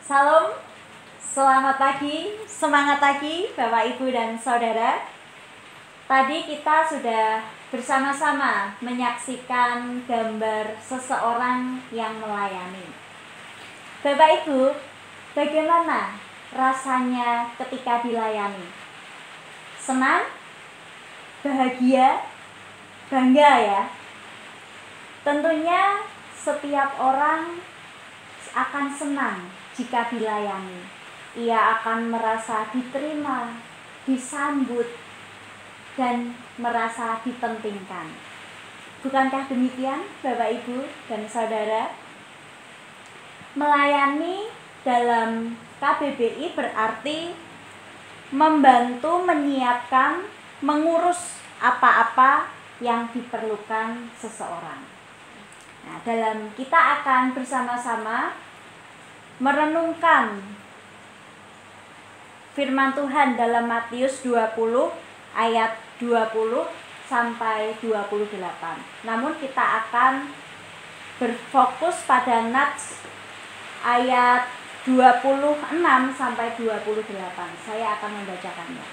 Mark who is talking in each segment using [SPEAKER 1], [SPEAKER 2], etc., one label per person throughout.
[SPEAKER 1] Salam, selamat pagi, semangat pagi Bapak Ibu dan Saudara. Tadi kita sudah bersama-sama menyaksikan gambar seseorang yang melayani. Bapak Ibu, bagaimana rasanya ketika dilayani? Senang? Bahagia? Bangga ya? Tentunya setiap orang akan senang jika dilayani. Ia akan merasa diterima, disambut, dan merasa dipentingkan. Bukankah demikian Bapak Ibu dan Saudara? Melayani dalam KBBI berarti membantu menyiapkan, mengurus apa-apa yang diperlukan seseorang. Nah, kita akan bersama-sama merenungkan firman Tuhan dalam Matius 20 ayat 20 sampai 28. Namun kita akan berfokus pada nats ayat 26 sampai 28. Saya akan membacakannya.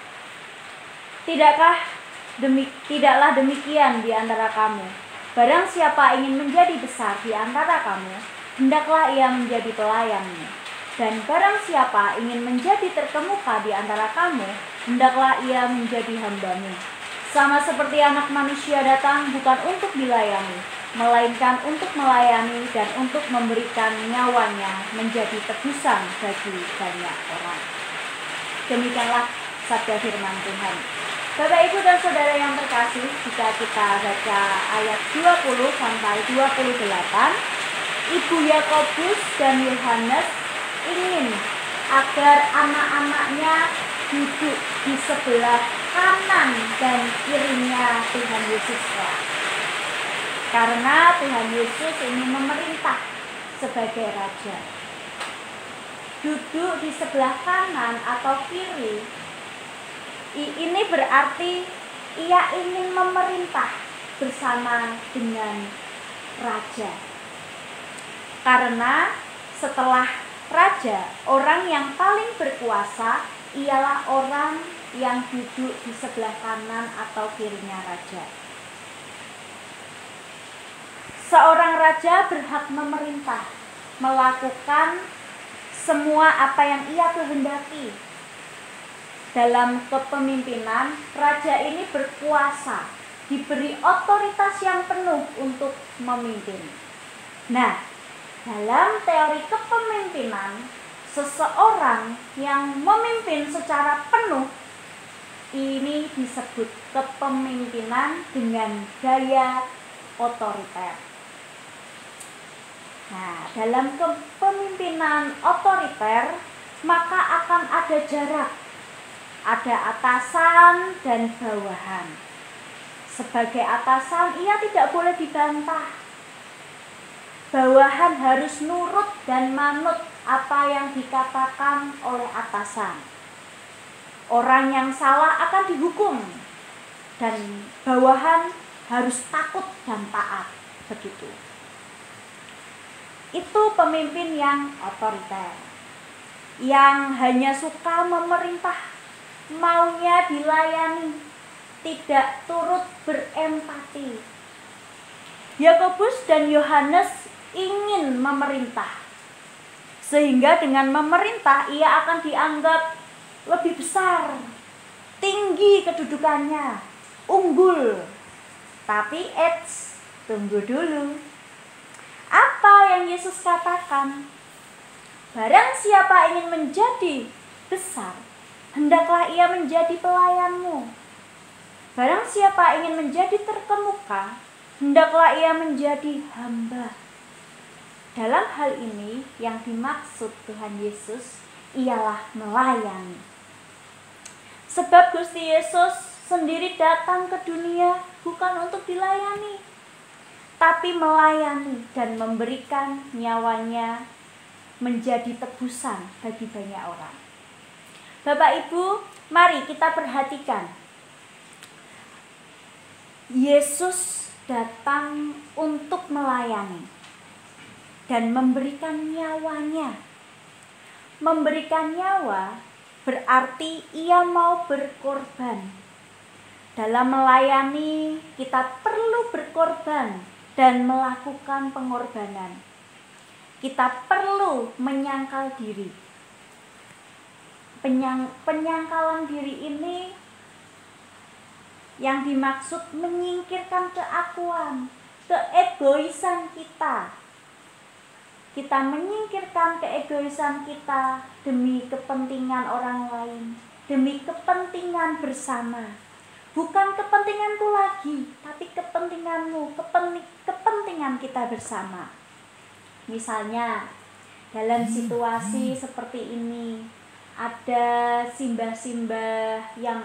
[SPEAKER 1] Tidaklah demikian di antara kamu. Barang siapa ingin menjadi besar di antara kamu, hendaklah ia menjadi pelayanmu. Dan barang siapa ingin menjadi terkemuka di antara kamu, hendaklah ia menjadi hambamu. Sama seperti Anak Manusia datang bukan untuk dilayani, melainkan untuk melayani dan untuk memberikan nyawanya menjadi tebusan bagi banyak orang. Demikianlah sabda firman Tuhan. Bapak Ibu dan Saudara yang terkasih, jika kita baca ayat 20 sampai 28, Ibu Yakobus dan Yohanes ingin agar anak-anaknya duduk di sebelah kanan dan kirinya Tuhan Yesus Kristus. Karena Tuhan Yesus ingin memerintah sebagai Raja. Duduk di sebelah kanan atau kiri, ini berarti ia ingin memerintah bersama dengan Raja. Karena setelah Raja, orang yang paling berkuasa ialah orang yang duduk di sebelah kanan atau kirinya Raja. Seorang raja berhak memerintah, melakukan semua apa yang ia kehendaki. Dalam kepemimpinan, raja ini berkuasa, diberi otoritas yang penuh untuk memimpin. Nah, dalam teori kepemimpinan, seseorang yang memimpin secara penuh ini disebut kepemimpinan dengan gaya otoriter. Nah, dalam kepemimpinan otoriter, maka akan ada jarak, ada atasan dan bawahan. Sebagai atasan, ia tidak boleh dibantah. Bawahan harus nurut dan manut apa yang dikatakan oleh atasan. Orang yang salah akan dihukum, dan bawahan harus takut dan taat. Begitu. Itu pemimpin yang otoriter, yang hanya suka memerintah, maunya dilayani, tidak turut berempati. Yakobus dan Yohanes ingin memerintah, sehingga dengan memerintah ia akan dianggap lebih besar, tinggi kedudukannya, unggul. Tapi tunggu dulu. Apa yang Yesus katakan? Barang siapa ingin menjadi besar, hendaklah ia menjadi pelayanmu. Barang siapa ingin menjadi terkemuka, hendaklah ia menjadi hamba. Dalam hal ini yang dimaksud Tuhan Yesus ialah melayani. Sebab Gusti Yesus sendiri datang ke dunia bukan untuk dilayani, tapi melayani dan memberikan nyawanya menjadi tebusan bagi banyak orang. Bapak Ibu, mari kita perhatikan. Yesus datang untuk melayani dan memberikan nyawanya. Memberikan nyawa berarti ia mau berkorban. Dalam melayani, kita perlu berkorban dan melakukan pengorbanan. Kita perlu menyangkal diri. Penyangkalan diri ini yang dimaksud menyingkirkan keakuan, keegoisan kita. Kita menyingkirkan keegoisan kita demi kepentingan orang lain, demi kepentingan bersama. Bukan kepentinganku lagi, tapi kepentinganmu, kepentingan kita bersama. Misalnya, dalam situasi seperti ini, ada simbah-simbah yang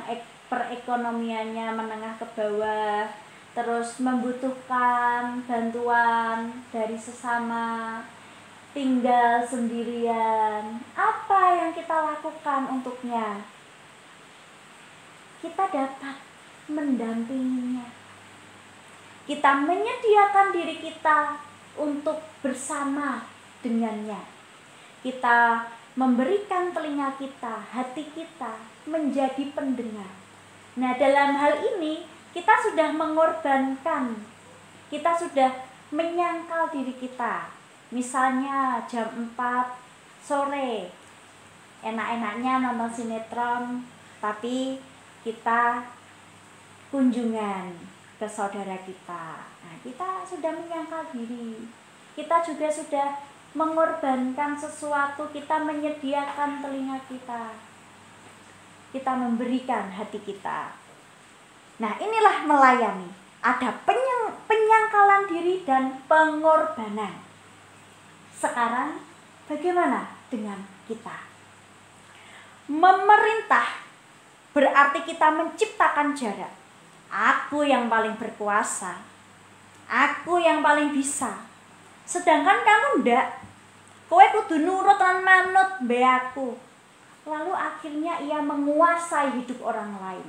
[SPEAKER 1] perekonomiannya menengah ke bawah, terus membutuhkan bantuan dari sesama, tinggal sendirian. Apa yang kita lakukan untuknya? Kita dapat mendampinginya. Kita menyediakan diri kita untuk bersama dengannya. Kita memberikan telinga kita, hati kita menjadi pendengar. Nah, dalam hal ini kita sudah mengorbankan, kita sudah menyangkal diri kita. Misalnya jam 4 sore, enak-enaknya nonton sinetron, tapi kita kunjungan ke saudara kita. Nah, kita sudah menyangkal diri. Kita juga sudah mengorbankan sesuatu, kita menyediakan telinga kita. Kita memberikan hati kita. Nah, inilah melayani. Ada penyangkalan diri dan pengorbanan. Sekarang bagaimana dengan kita? Memerintah berarti kita menciptakan jarak. Aku yang paling berkuasa. Aku yang paling bisa. Sedangkan kamu ndak. Kowe kudu nurut lan manut mbe aku. Lalu akhirnya ia menguasai hidup orang lain.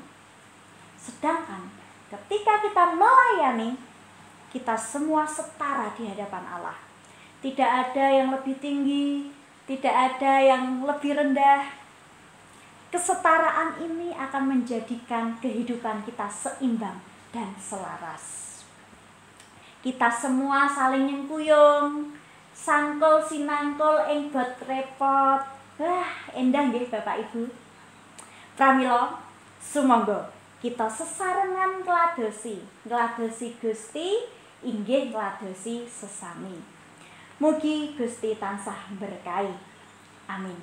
[SPEAKER 1] Sedangkan ketika kita melayani, kita semua setara di hadapan Allah. Tidak ada yang lebih tinggi, tidak ada yang lebih rendah. Kesetaraan ini akan menjadikan kehidupan kita seimbang dan selaras. Kita semua saling nyengkuyung, sangkul sinangkul ing bot repot. Wah, endah nggih Bapak Ibu. Pramila, sumangga kita sesarengan ngladosi Gusti inggih ngladosi sesami. Mugi Gusti tansah berkahi. Amin.